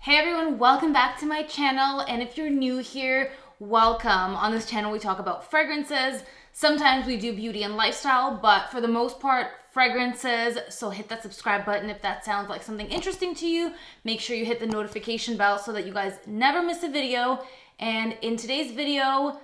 Hey everyone, welcome back to my channel, and if you're new here, welcome. On this channel we talk about fragrances. Sometimes we do beauty and lifestyle, but for the most part, fragrances. So hit that subscribe button if that sounds like something interesting to you. Make sure you hit the notification bell so that you guys never miss a video. And in today's video,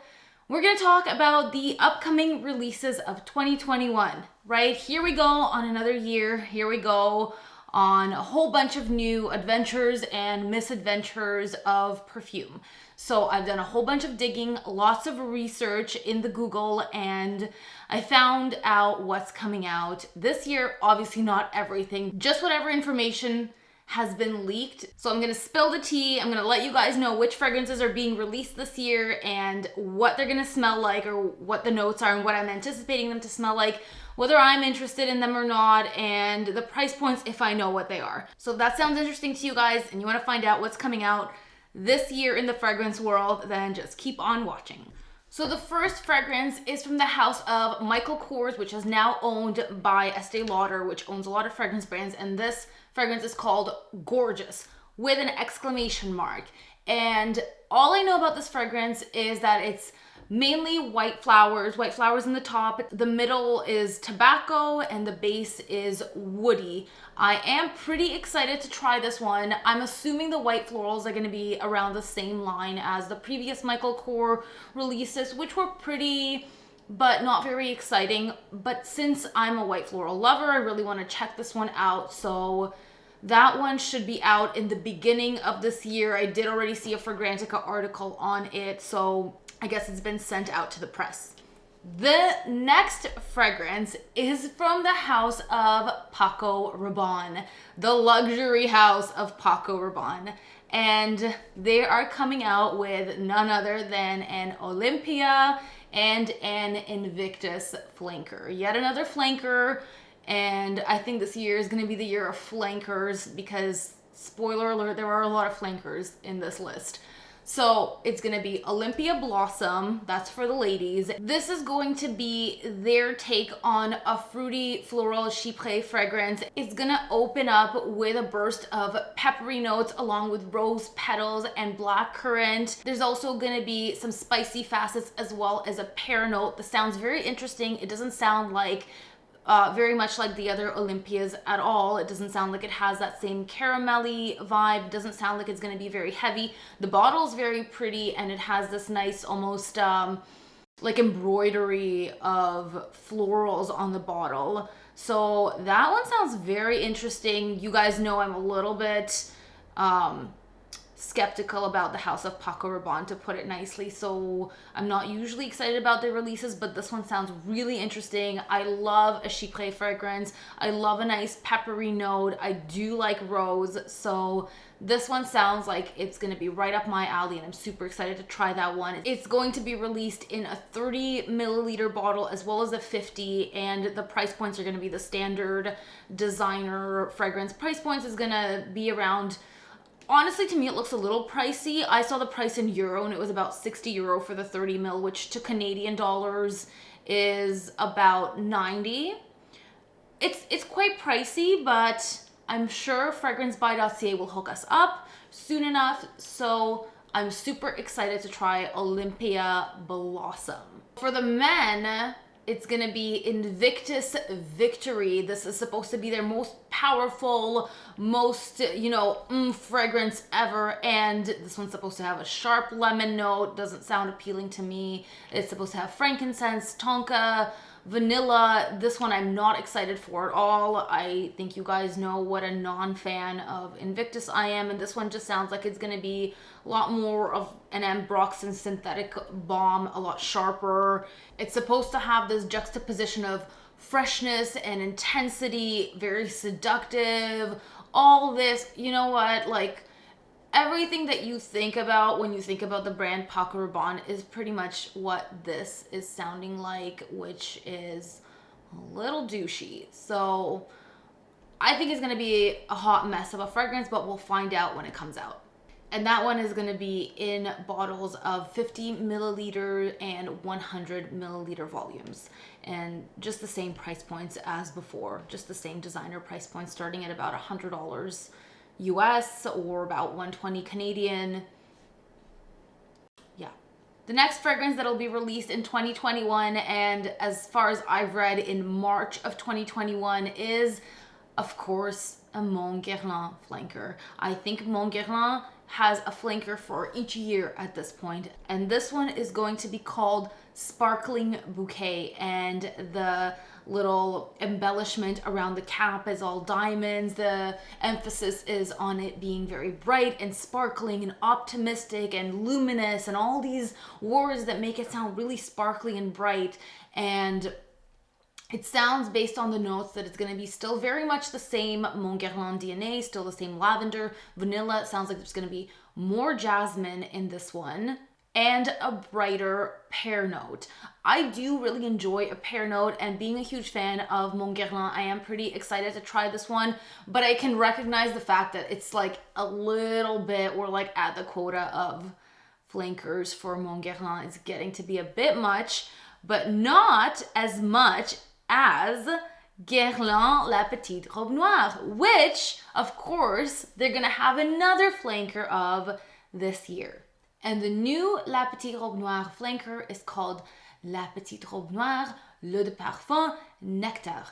we're gonna talk about the upcoming releases of 2021, right? Here we go on another year. Here we go on a whole bunch of new adventures and misadventures of perfume. So I've done a whole bunch of digging, lots of research in the Google, and I found out what's coming out this year. Obviously not everything, just whatever information has been leaked. So I'm gonna spill the tea. I'm gonna let you guys know which fragrances are being released this year and what they're gonna smell like, or what the notes are and what I'm anticipating them to smell like, whether I'm interested in them or not, and the price points if I know what they are. So if that sounds interesting to you guys and you wanna find out what's coming out this year in the fragrance world, then just keep on watching. So the first fragrance is from the house of Michael Kors, which is now owned by Estee Lauder, which owns a lot of fragrance brands, and this fragrance is called Gorgeous with an exclamation mark. And all I know about this fragrance is that it's mainly white flowers in the top. The middle is tobacco and the base is woody. I am pretty excited to try this one. I'm assuming the white florals are going to be around the same line as the previous Michael Kors releases, which were pretty but not very exciting. But since I'm a white floral lover, I really want to check this one out. So that one should be out in the beginning of this year. I did already see a Fragrantica article on it, so I guess it's been sent out to the press. The next fragrance is from the house of Paco Rabanne, the luxury house of Paco Rabanne. And they are coming out with none other than an Olympia and an Invictus flanker. Yet another flanker. And I think this year is going to be the year of flankers because, spoiler alert, there are a lot of flankers in this list. So it's going to be Olympia Blossom, that's for the ladies. This is going to be their take on a fruity floral chypre fragrance. It's going to open up with a burst of peppery notes along with rose petals and blackcurrant. There's also going to be some spicy facets as well as a pear note. This sounds very interesting. It doesn't sound like very much like the other Olympias at all. It doesn't sound like it has that same caramelly vibe. It doesn't sound like it's going to be very heavy. The bottle's very pretty and it has this nice almost like embroidery of florals on the bottle. So that one sounds very interesting. You guys know I'm a little bit skeptical about the house of Paco Rabanne, to put it nicely, so I'm not usually excited about their releases, but this one sounds really interesting. I love a chypre fragrance. I love a nice peppery note. I do like rose, so this one sounds like it's going to be right up my alley, and I'm super excited to try that one. It's going to be released in a 30 milliliter bottle as well as a 50, and the price points are going to be the standard designer fragrance price points. Is going to be around, honestly, to me, it looks a little pricey. I saw the price in euro and it was about 60 euro for the 30 mil, which to Canadian dollars is about 90. It's quite pricey, but I'm sure fragrancebuy.ca will hook us up soon enough. So I'm super excited to try Olympia Blossom. For the men, it's gonna be Invictus Victory. This is supposed to be their most powerful, most, fragrance ever. And this one's supposed to have a sharp lemon note. Doesn't sound appealing to me. It's supposed to have frankincense, tonka, vanilla. This one I'm not excited for at all. I think you guys know what a non-fan of Invictus I am, and this one just sounds like it's gonna be a lot more of an ambroxan synthetic bomb, a lot sharper. It's supposed to have this juxtaposition of freshness and intensity, very seductive, all this, you know what, like everything that you think about when you think about the brand Paco Rabanne is pretty much what this is sounding like, which is a little douchey. So I think it's going to be a hot mess of a fragrance, but we'll find out when it comes out. And that one is going to be in bottles of 50 milliliter and 100 milliliter volumes. And just the same price points as before, just the same designer price points starting at about $100 US or about 120 Canadian. Yeah. The next fragrance that'll be released in 2021, and as far as I've read, in March of 2021, is, of course, a Guerlain flanker. I think Guerlain has a flanker for each year at this point, and this one is going to be called Sparkling Bouquet, and the little embellishment around the cap is all diamonds. The emphasis is on it being very bright and sparkling and optimistic and luminous, and all these words that make it sound really sparkly and bright. And it sounds, based on the notes, that it's going to be still very much the same Guerlain DNA, still the same lavender, vanilla. It sounds like there's going to be more jasmine in this one, and a brighter pear note. I do really enjoy a pear note, and being a huge fan of Guerlain, I am pretty excited to try this one, but I can recognize the fact that it's like a little bit, we're like at the quota of flankers for Guerlain. It's getting to be a bit much, but not as much as Guerlain La Petite Robe Noire, which, of course, they're gonna have another flanker of this year. And the new La Petite Robe Noire flanker is called La Petite Robe Noire L'Eau de Parfum Nectar.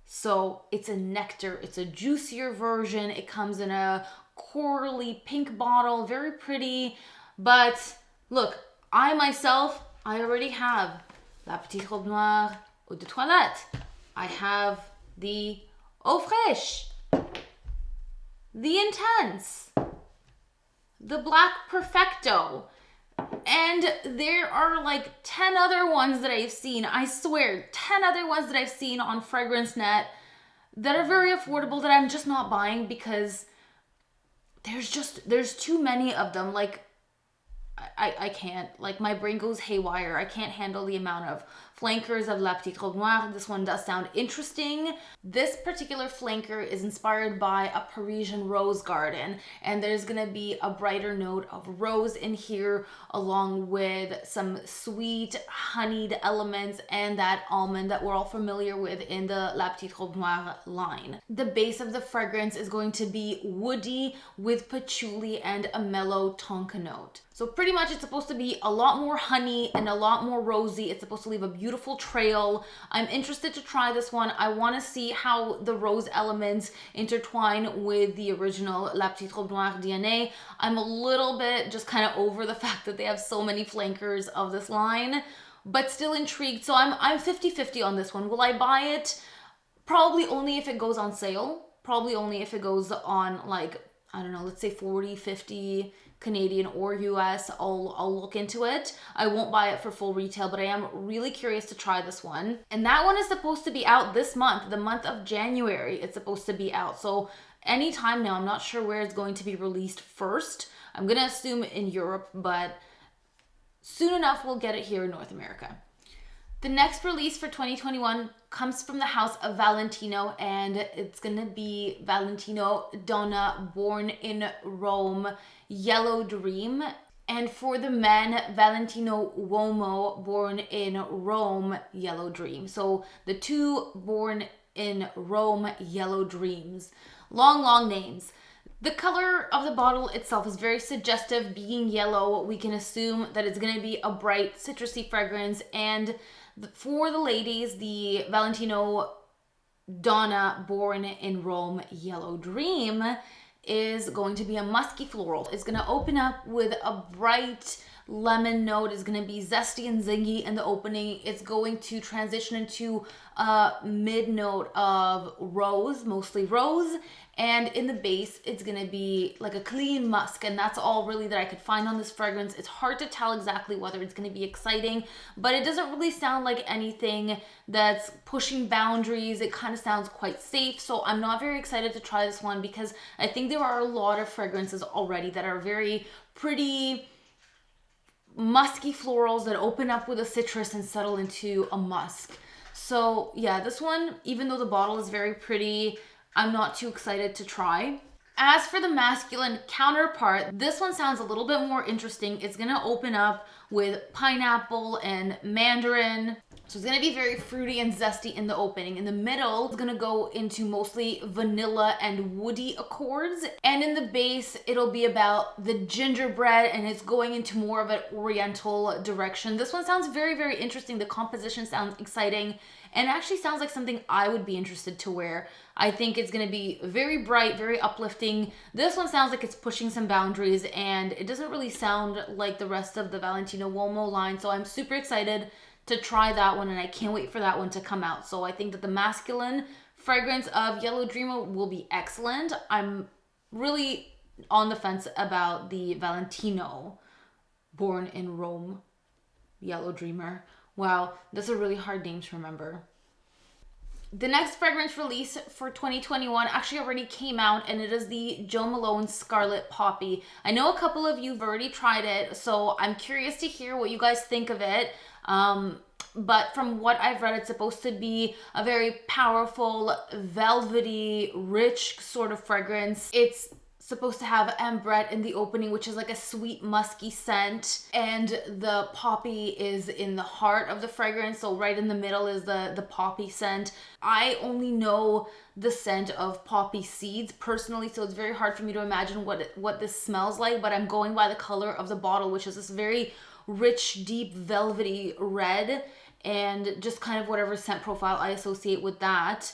So it's a nectar, it's a juicier version. It comes in a corally pink bottle, very pretty. But look, I already have La Petite Robe Noire Eau de Toilette. I have the Eau Fraîche, the Intense, the Black Perfecto, and there are like 10 other ones that I've seen. I swear, 10 other ones that I've seen on FragranceNet that are very affordable that I'm just not buying because there's too many of them. Like, I can't, like, my brain goes haywire. I can't handle the amount of flankers of La Petite Robe Noire. This one does sound interesting. This particular flanker is inspired by a Parisian rose garden, and there's gonna be a brighter note of rose in here, along with some sweet honeyed elements and that almond that we're all familiar with in the La Petite Robe Noire line. The base of the fragrance is going to be woody with patchouli and a mellow tonka note. So pretty much it's supposed to be a lot more honey and a lot more rosy. It's supposed to leave a beautiful trail. I'm interested to try this one. I want to see how the rose elements intertwine with the original La Petite Robe Noire DNA. I'm a little bit just kind of over the fact that they have so many flankers of this line, but still intrigued. So I'm 50-50 on this one. Will I buy it? Probably only if it goes on sale. Probably only if it goes on, like, I don't know, let's say 40, 50 Canadian or US. I'll look into it. I won't buy it for full retail, but I am really curious to try this one. And that one is supposed to be out this month, the month of January. It's supposed to be out. So anytime now. I'm not sure where it's going to be released first. I'm gonna assume in Europe, but soon enough we'll get it here in North America. The next release for 2021 comes from the house of Valentino, and it's gonna be Valentino Donna Born in Rome Yellow Dream. And for the men, Valentino Uomo Born in Rome Yellow Dream. So the two Born in Rome Yellow Dreams. Long names. The color of the bottle itself is very suggestive. Being yellow, we can assume that it's gonna be a bright citrusy fragrance. And for the ladies, the Valentino Donna Born in Rome Yellow Dream is going to be a musky floral. It's going to open up with a bright lemon note. It's going to be zesty and zingy in the opening. It's going to transition into a mid note of rose, mostly rose. And in the base, it's going to be like a clean musk. And that's all really that I could find on this fragrance. It's hard to tell exactly whether it's going to be exciting, but it doesn't really sound like anything that's pushing boundaries. It kind of sounds quite safe. So I'm not very excited to try this one because I think there are a lot of fragrances already that are very pretty musky florals that open up with a citrus and settle into a musk. So yeah, this one, even though the bottle is very pretty, I'm not too excited to try. As for the masculine counterpart, this one sounds a little bit more interesting. It's gonna open up with pineapple and mandarin. So it's gonna be very fruity and zesty in the opening. In the middle, it's gonna go into mostly vanilla and woody accords. And in the base, it'll be about the gingerbread, and it's going into more of an oriental direction. This one sounds very, very interesting. The composition sounds exciting, and actually sounds like something I would be interested to wear. I think it's gonna be very bright, very uplifting. This one sounds like it's pushing some boundaries, and it doesn't really sound like the rest of the Valentino Uomo line. So I'm super excited to try that one, and I can't wait for that one to come out. So I think that the masculine fragrance of Yellow Dreamer will be excellent. I'm really on the fence about the Valentino Born in Rome Yellow Dreamer. Wow, that's a really hard name to remember. The next fragrance release for 2021 actually already came out, and it is the Jo Malone Scarlet Poppy. I know a couple of you have already tried it, so I'm curious to hear what you guys think of it. But from what I've read, it's supposed to be a very powerful, velvety, rich sort of fragrance. It's supposed to have ambrette in the opening, which is like a sweet musky scent, and the poppy is in the heart of the fragrance, so right in the middle is the poppy scent. I only know the scent of poppy seeds personally, so it's very hard for me to imagine what this smells like, but I'm going by the color of the bottle, which is this very rich, deep, velvety red, and just kind of whatever scent profile I associate with that,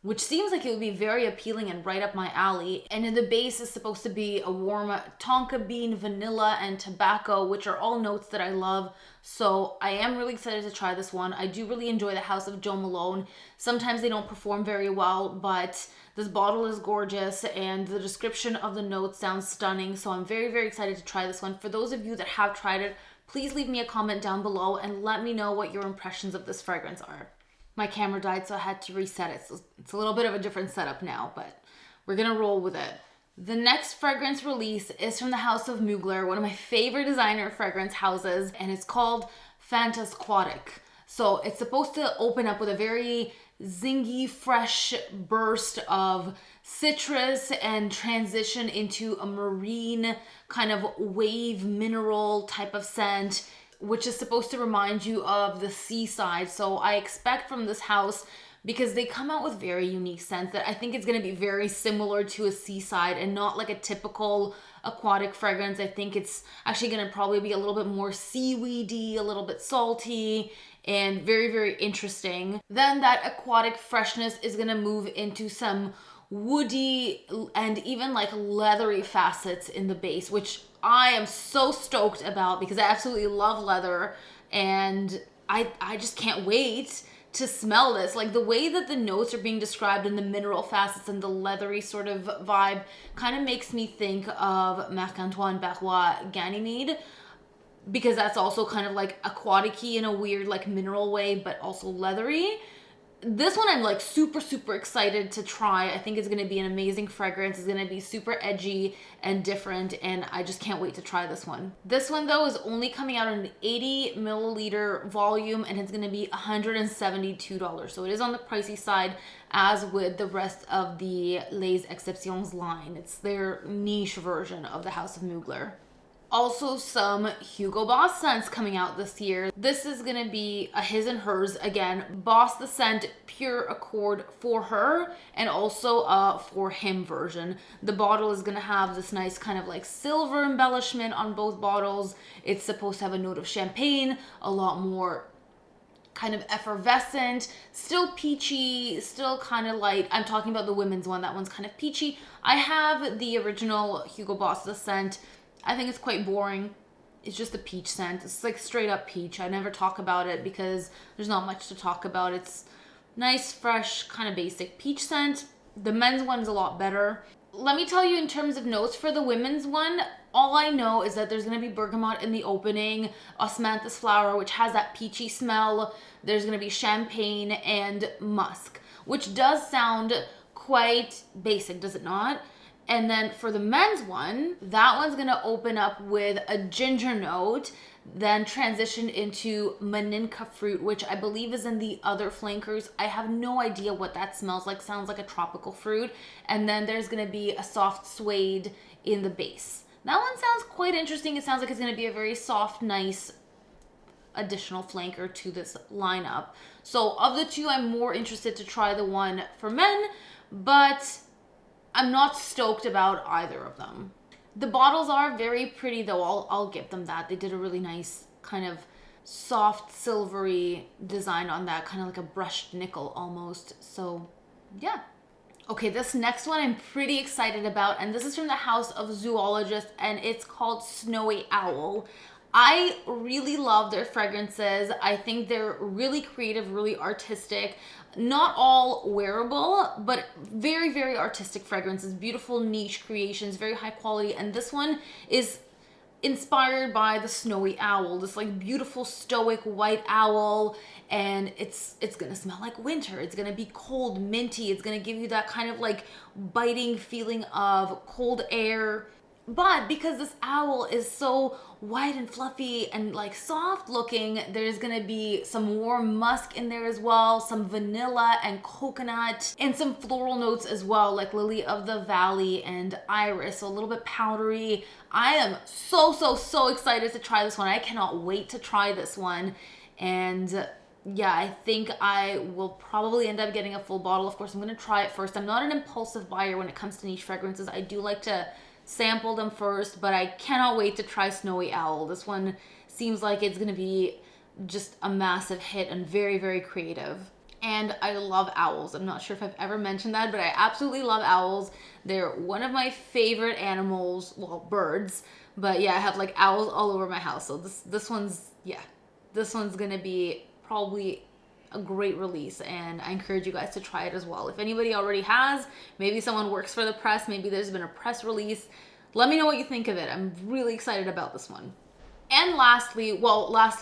which seems like it would be very appealing and right up my alley. And in the base is supposed to be a warm tonka bean, vanilla, and tobacco, which are all notes that I love. So I am really excited to try this one. I do really enjoy the House of Jo Malone. Sometimes they don't perform very well, but this bottle is gorgeous, and the description of the notes sounds stunning. So I'm very, very excited to try this one. For those of you that have tried it, please leave me a comment down below and let me know what your impressions of this fragrance are. My camera died, so I had to reset it. So it's a little bit of a different setup now, but we're gonna roll with it. The next fragrance release is from the House of Mugler, one of my favorite designer fragrance houses, and it's called Fantastique. So it's supposed to open up with a very zingy, fresh burst of citrus and transition into a marine kind of wave mineral type of scent, which is supposed to remind you of the seaside. So I expect from this house, because they come out with very unique scents, that I think it's going to be very similar to a seaside and not like a typical aquatic fragrance. I think it's actually going to probably be a little bit more seaweedy, a little bit salty, and very, very interesting. Then that aquatic freshness is going to move into some woody and even like leathery facets in the base, which I am so stoked about because I absolutely love leather, and I just can't wait to smell this. Like the way that the notes are being described in the mineral facets and the leathery sort of vibe kind of makes me think of Marc-Antoine Barrois Ganymede, because that's also kind of like aquatic-y in a weird like mineral way, but also leathery. This one I'm like super, super excited to try. I think it's going to be an amazing fragrance. It's going to be super edgy and different, and I just can't wait to try this one. This one though is only coming out in an 80 milliliter volume, and it's going to be $172. So it is on the pricey side, as with the rest of the Les Exceptions line. It's their niche version of the House of Mugler. Also some Hugo Boss scents coming out this year. This is gonna be a his and hers again. Boss the Scent Pure Accord for her, and also a for him version. The bottle is gonna have this nice kind of like silver embellishment on both bottles. It's supposed to have a note of champagne, a lot more kind of effervescent, still peachy, still kind of light. I'm talking about the women's one. That one's kind of peachy. I have the original Hugo Boss the Scent. I think it's quite boring. It's just a peach scent. It's like straight up peach. I never talk about it because there's not much to talk about. It's nice, fresh, kind of basic peach scent. The men's one is a lot better. Let me tell you in terms of notes for the women's one, all I know is that there's going to be bergamot in the opening, osmanthus flower, which has that peachy smell. There's going to be champagne and musk, which does sound quite basic, does it not? And then for the men's one, that one's gonna open up with a ginger note, then transition into maninka fruit, which I believe is in the other flankers. I have no idea what that smells like. Sounds like a tropical fruit. And then there's gonna be a soft suede in the base. That one sounds quite interesting. It sounds like it's gonna be a very soft, nice additional flanker to this lineup. So of the two, I'm more interested to try the one for men, but I'm not stoked about either of them. The bottles are very pretty though, I'll give them that. They did a really nice kind of soft silvery design on that, kind of like a brushed nickel almost. So yeah. Okay, this next one I'm pretty excited about, and this is from the house of Zoologist, and it's called Snowy Owl. I really love their fragrances. I think they're really creative, really artistic. Not all wearable, but very, very artistic fragrances. Beautiful niche creations, very high quality. And this one is inspired by the snowy owl, this like beautiful stoic white owl, and it's gonna smell like winter. It's gonna be cold, minty. It's gonna give you that kind of like biting feeling of cold air. But because this owl is so white and fluffy and like soft looking, there's gonna be some warm musk in there as well, some vanilla and coconut, and some floral notes as well, like lily of the valley and iris, so a little bit powdery. I am so excited to try this one. I cannot wait to try this one. And yeah, I think I will probably end up getting a full bottle. Of course, I'm gonna try it first. I'm not an impulsive buyer when it comes to niche fragrances. I do like to sample them first, but I cannot wait to try Snowy Owl. This one seems like it's gonna be just a massive hit and very, very creative. And I love owls. I'm not sure if I've ever mentioned that, but I absolutely love owls. They're one of my favorite animals, well, birds, but yeah, I have like owls all over my house. So this one's gonna be probably a great release, and I encourage you guys to try it as well. If anybody already has, maybe someone works for the press, maybe there's been a press release, let me know what you think of it. I'm really excited about this one. And lastly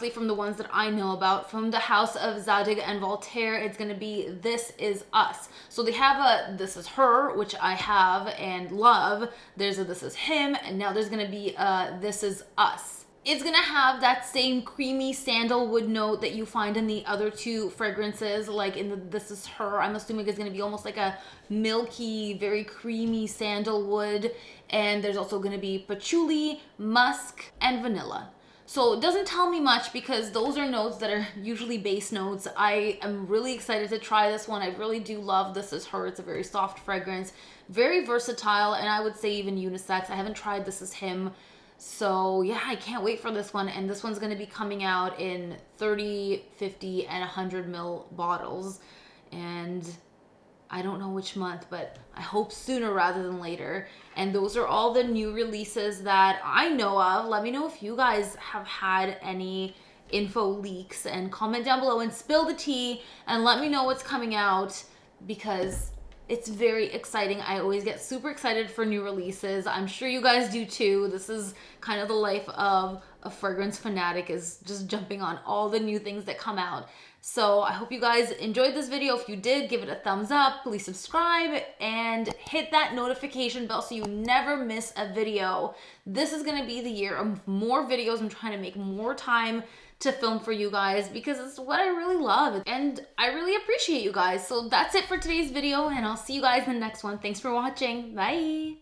from the ones that I know about, from the house of zadig&voltaire, it's gonna be This Is Us. So they have a This Is Her, which I have and love. There's a This Is Him, and now there's gonna be a This Is Us. It's gonna have that same creamy sandalwood note that you find in the other two fragrances, like in the This Is Her. I'm assuming it's gonna be almost like a milky, very creamy sandalwood. And there's also gonna be patchouli, musk, and vanilla. So it doesn't tell me much because those are notes that are usually base notes. I am really excited to try this one. I really do love This Is Her. It's a very soft fragrance, very versatile, and I would say even unisex. I haven't tried This Is Him. So yeah, I can't wait for this one. And this one's gonna be coming out in 30, 50, and 100 ml bottles. And I don't know which month, but I hope sooner rather than later. And those are all the new releases that I know of. Let me know if you guys have had any info leaks, and comment down below and spill the tea and let me know what's coming out, because it's very exciting. I always get super excited for new releases. I'm sure you guys do too. This is kind of the life of a fragrance fanatic, is just jumping on all the new things that come out. So I hope you guys enjoyed this video. If you did, give it a thumbs up, please subscribe, and hit that notification bell so you never miss a video. This is gonna be the year of more videos. I'm trying to make more time to film for you guys because it's what I really love, and I really appreciate you guys. So that's it for today's video, and I'll see you guys in the next one. Thanks for watching. Bye.